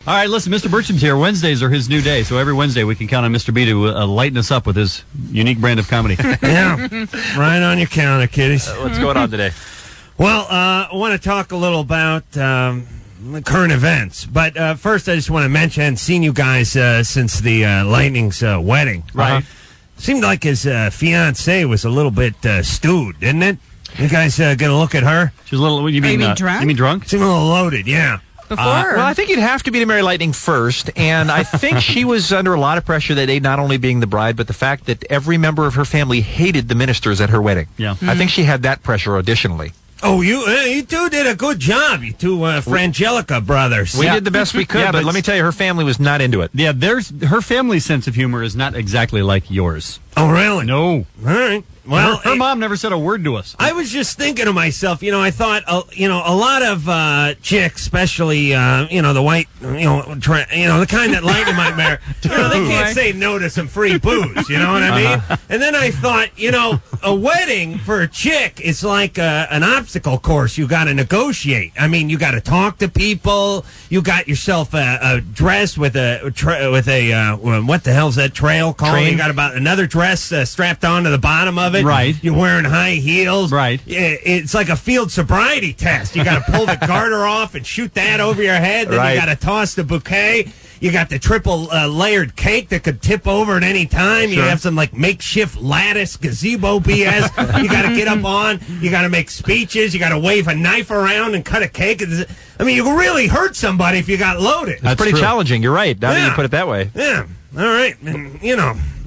All right, listen, Mr. Birchum's here. Wednesdays are his new day, so every Wednesday we can count on Mr. B to lighten us up with his unique brand of comedy. Yeah, right on your counter, kiddies. What's going on today? Well, I want to talk a little about current events. But first, I just want to mention, I hadn't seen you guys since the Lightning's wedding. Right. Seemed like his fiancée was a little bit stewed, didn't it? You guys going to look at her? She's a little, you mean drunk? You mean drunk? Seemed a little loaded, yeah. Well, I think you'd have to be to marry Lightning first, and I think she was under a lot of pressure that day, not only being the bride, but the fact that every member of her family hated the ministers at her wedding. Yeah. I think she had that pressure additionally. Oh, you two did a good job, you two Frangelica brothers. We did the best we could, but let me tell you, her family was not into it. Yeah, her family's sense of humor is not exactly like yours. Oh, really? No. All right. Well, her mom never said a word to us. I was just thinking to myself, I thought, a lot of chicks, especially, the white, the kind that Lightning might marry, they can't say no to some free booze, you know what I mean? And then I thought, a wedding for a chick is like an obstacle course you got to negotiate. I mean, you got to talk to people. You got yourself a dress with what the hell's that trail called? Train. You got about another dress strapped onto the bottom of it. Right. You're wearing high heels. Right. It's like a field sobriety test. You got to pull the garter off and shoot that over your head. Then you got to toss the bouquet. You got the triple layered cake that could tip over at any time. Sure. You have some makeshift lattice gazebo BS. You got to get up on. You got to make speeches. You got to wave a knife around and cut a cake. I mean, you can really hurt somebody if you got loaded. That's pretty challenging. You're right. Now that you put it that way. Yeah. All right. And,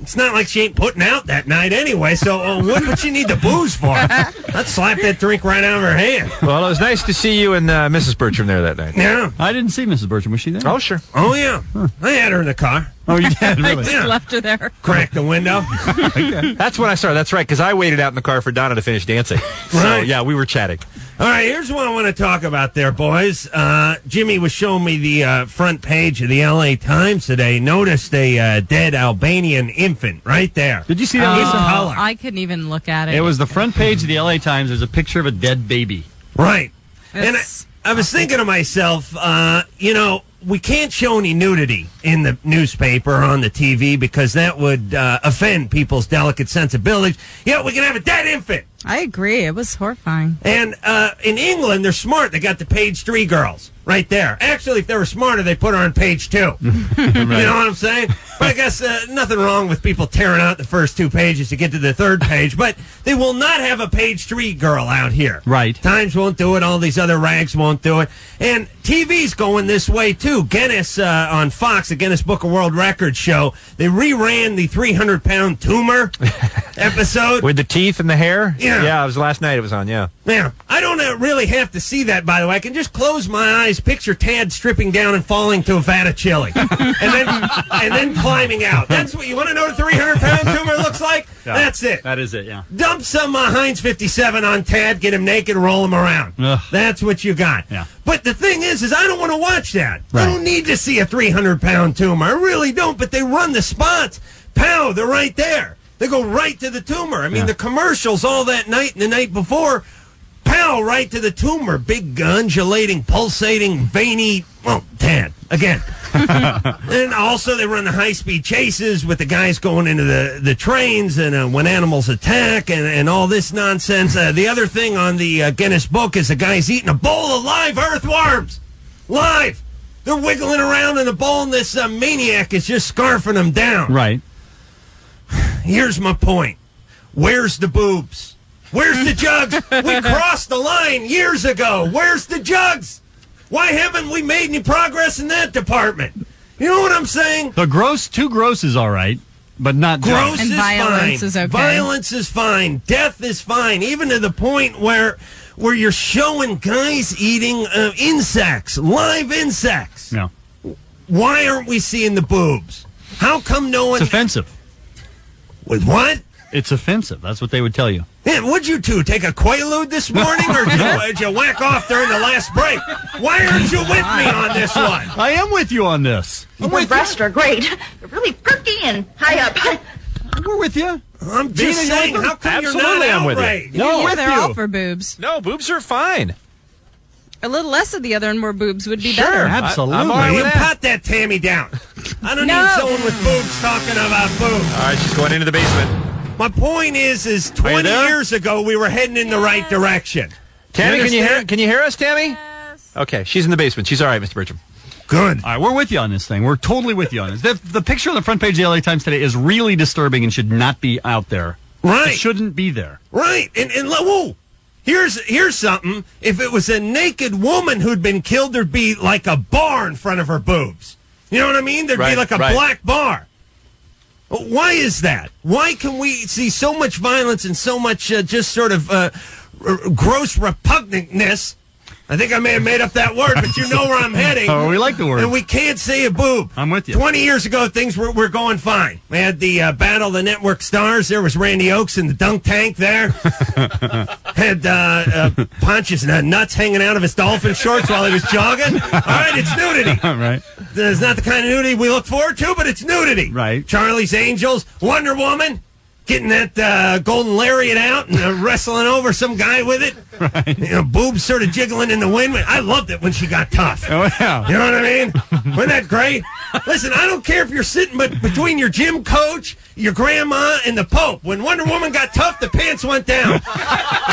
it's not like she ain't putting out that night anyway, so what would she need the booze for? I'd slap that drink right out of her hand. Well, it was nice to see you and Mrs. Birchum there that night. Yeah. I didn't see Mrs. Birchum. Was she there? Oh, sure. Oh, yeah. Huh. I had her in the car. Oh, you did? Really? I just left her there. Cracked the window. Okay. That's when I started. That's right, because I waited out in the car for Donna to finish dancing. So, Right. yeah, we were chatting. All right, here's what I want to talk about there, boys. Jimmy was showing me the front page of the L.A. Times today. Noticed a dead Albanian infant right there. Did you see that, Lisa? I couldn't even look at it. It was the front page of the L.A. Times. There's a picture of a dead baby. Right. And I was thinking to myself, we can't show any nudity in the newspaper or on the TV because that would offend people's delicate sensibilities. We can have a dead infant. I agree. It was horrifying. And in England, they're smart. They got the page 3 girls right there. Actually, if they were smarter, they put her on page 2. Right. You know what I'm saying? But I guess nothing wrong with people tearing out the first 2 pages to get to the 3rd page. But they will not have a page 3 girl out here. Right. Times won't do it. All these other rags won't do it. And TV's going this way, too. Guinness on Fox, the Guinness Book of World Records show, they reran the 300-pound tumor episode. With the teeth and the hair? Yeah. Yeah, it was last night it was on, yeah. Yeah. I don't really have to see that, by the way. I can just close my eyes, picture Tad stripping down and falling to a vat of chili. and then climbing out. That's what you want to know what a 300-pound tumor looks like? Yeah. That's it. That is it, yeah. Dump some Heinz 57 on Tad, get him naked, roll him around. Ugh. That's what you got. Yeah. But the thing is I don't want to watch that. Right. I don't need to see a 300-pound tumor. I really don't, but they run the spots. Pow, they're right there. They go right to the tumor. I mean, the commercials all that night and the night before, pow, right to the tumor. Big, undulating, pulsating, veiny, Tad, again. And also they run the high-speed chases with the guys going into the trains and when animals attack and all this nonsense. The other thing on the Guinness book is the guy's eating a bowl of live earthworms. Live. They're wiggling around in a bowl and this maniac is just scarfing them down. Right. Here's my point. Where's the boobs? Where's the jugs? We crossed the line years ago. Where's the jugs? Why haven't we made any progress in that department? You know what I'm saying? The too gross is all right, but not gross. And is violence fine. is okay. Violence is fine. Death is fine. Even to the point where you're showing guys eating insects, live insects. No. Why aren't we seeing the boobs? How come no one... It's offensive. With what? It's offensive. That's what they would tell you. Man, would you two take a Quaalude this morning, or did you whack off during the last break? Why aren't you with me on this one? I am with you on this. The breasts are great. They're really perky and high up. We're with you. I'm just saying, how come Absolutely, you're not I'm with you. outraged? No, yeah, with they're you. all for boobs. No, boobs are fine. A little less of the other and more boobs would be Sure. better. Absolutely. I'm all right with You that. pat that Tammy down. I don't need someone with boobs talking about boobs. All right, she's going into the basement. My point is 20 there? years ago, we were heading in the right direction. Tammy, can understand? you hear us, Tammy? Yes. Okay, she's in the basement. She's all right, Mr. Birchum. Good. All right, we're with you on this thing. We're totally with you on this. The picture on the front page of the LA Times today is really disturbing and should not be out there. Right. It shouldn't be there. Right. And whoa. Here's something. If it was a naked woman who'd been killed, there'd be like a bar in front of her boobs. You know what I mean? There'd be like a black bar. Why is that? Why can we see so much violence and so much just sort of gross repugnantness? I think I may have made up that word, but you know where I'm heading. Oh, we like the word. And we can't say a boob. I'm with you. 20 years ago, things were going fine. We had the Battle of the Network Stars. There was Randy Oakes in the dunk tank there. Had Pontius nuts hanging out of his dolphin shorts while he was jogging. All right, it's nudity. Right. It's not the kind of nudity we look forward to, but it's nudity. Right. Charlie's Angels, Wonder Woman, getting that golden lariat out and wrestling over some guy with it. Right. You know, boobs sort of jiggling in the wind. I loved it when she got tough. Oh, yeah. You know what I mean? Wasn't that great? Listen, I don't care if you're sitting between your gym coach, your grandma, and the Pope. When Wonder Woman got tough, the pants went down.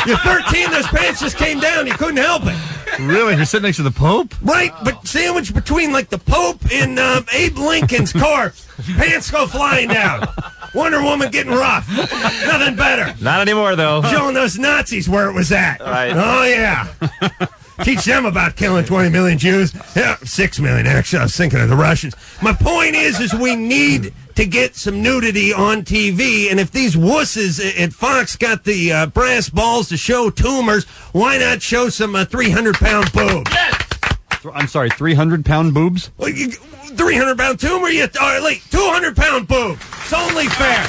You're 13, those pants just came down. You couldn't help it. Really? You're sitting next to the Pope? Right, but sandwiched between like the Pope and Abe Lincoln's corpse, pants go flying down. Wonder Woman getting rough. Nothing better. Not anymore, though. Showing those Nazis where it was at. Right. Oh, yeah. Teach them about killing 20 million Jews. Yeah, 6 million, actually. I was thinking of the Russians. My point is we need to get some nudity on TV, and if these wusses at Fox got the brass balls to show tumors, why not show some 300-pound boobs? I'm sorry, 300-pound boobs? Well, 300-pound tumor? All right, like 200-pound boob. It's only fair.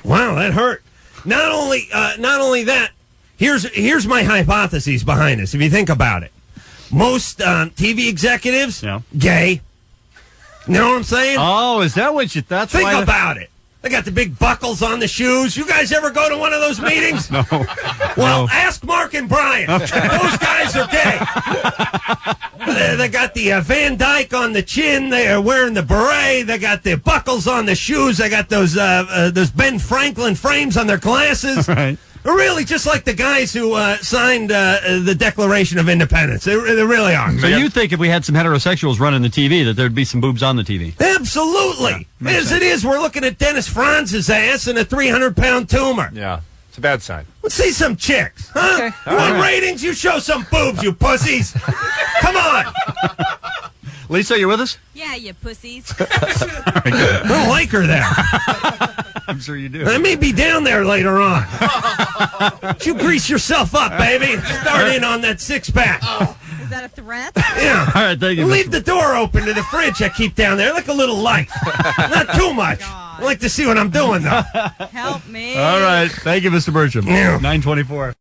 Wow, that hurt. Not only that. Here's my hypothesis behind this. If you think about it, most TV executives, gay. You know what I'm saying? Oh, is that what you? That's Think why about it. They got the big buckles on the shoes. You guys ever go to one of those meetings? No. Well, ask Mark and Brian. Okay. Those guys are gay. They got the Van Dyke on the chin. They are wearing the beret. They got the buckles on the shoes. They got those Ben Franklin frames on their glasses. Right. Really, just like the guys who signed the Declaration of Independence. They really are. So you think if we had some heterosexuals running the TV that there'd be some boobs on the TV? Absolutely. As it is, we're looking at Dennis Franz's ass and a 300-pound tumor. Yeah, it's a bad sign. Let's see some chicks, huh? Okay. You want ratings? You show some boobs, you pussies. Come on. Lisa, you with us? Yeah, you pussies. I don't like her there. I'm sure you do. I may be down there later on. You grease yourself up, baby. Start in on that six-pack. Is that a threat? Yeah. All right, thank you. Leave the door open to the fridge I keep down there. Like a little light. Not too much. I like to see what I'm doing, though. Help me. All right, thank you, Mr. Birchum. Yeah. 924.